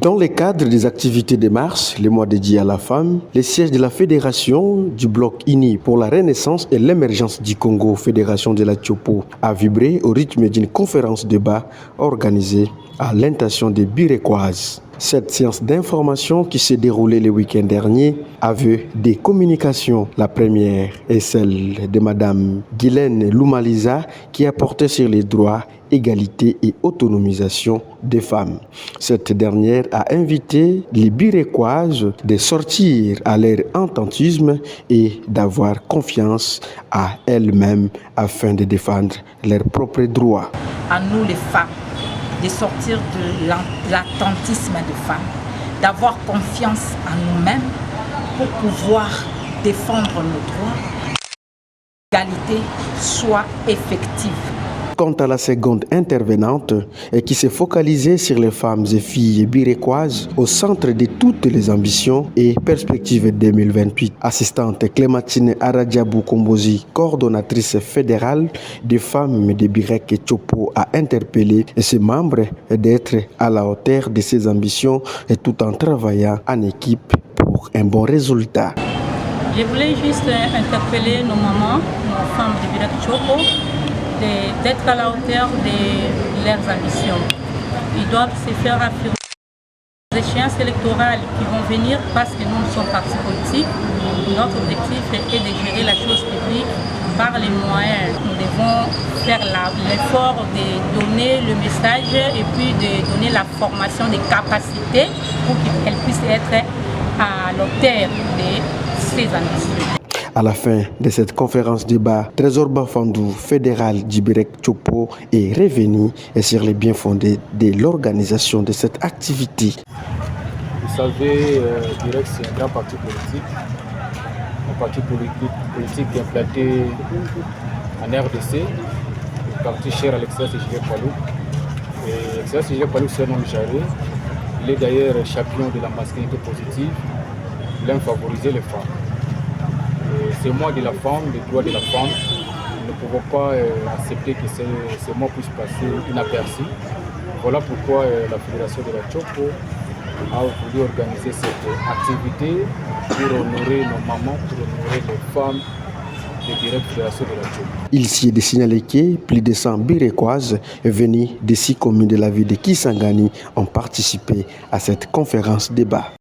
Dans le cadre des activités de mars, le mois dédié à la femme, les sièges de la Fédération du Bloc uni pour la renaissance et l'émergence du Congo, Fédération de la Tchopo, a vibré au rythme d'une conférence débat organisée à l'intention des Birécoises. Cette séance d'information qui s'est déroulée le week-end dernier avait des communications. La première est celle de Madame Guylaine Loumaliza qui a porté sur les droits, égalité et autonomisation des femmes. Cette dernière a invité les Birécoises de sortir à leur ententisme et d'avoir confiance à elles-mêmes afin de défendre leurs propres droits. À nous les femmes, de sortir de l'attentisme des femmes, d'avoir confiance en nous-mêmes pour pouvoir défendre nos droits, l'égalité soit effective. Quant à la seconde intervenante, qui s'est focalisée sur les femmes et filles birécoises au centre de toutes les ambitions et perspectives 2028. Assistante Clémentine Aradjabou Kombozi, coordonnatrice fédérale des femmes de Birek et Tchopo, a interpellé ses membres d'être à la hauteur de ces ambitions et tout en travaillant en équipe pour un bon résultat. Je voulais juste interpeller nos mamans, nos femmes de Birek et Tchopo, d'être à la hauteur de leurs ambitions. Ils doivent se faire affirmer les échéances électorales qui vont venir parce que nous sommes partis politiques. Notre objectif est de gérer la chose publique par les moyens. Nous devons faire l'effort de donner le message et puis de donner la formation des capacités pour qu'elles puissent être à l'auteur de ces ambitions. À la fin de cette conférence débat, Trésor Bafandou, fédéral du Birek Tchopo, est revenu sur les biens fondés de l'organisation de cette activité. Vous savez, Birek, c'est un grand parti politique. Un parti politique qui est implanté en RDC, un parti cher à l'excellence de Gilles Palou. Et l'excellence de Gilles Palou, c'est un homme charré. Il est d'ailleurs champion de la masculinité positive. Il aime favoriser les femmes. C'est moi de la femme, les droits de la femme. Nous ne pouvons pas accepter que ces mots puissent passer inaperçus. Voilà pourquoi la Fédération de la Tchopo a voulu organiser cette activité pour honorer nos mamans, pour honorer les femmes de Birek Fédération de la Tchopo. Il s'y est de signaler que plus de 100 Birécoises venus des 6 communes de la ville de Kisangani ont participé à cette conférence débat.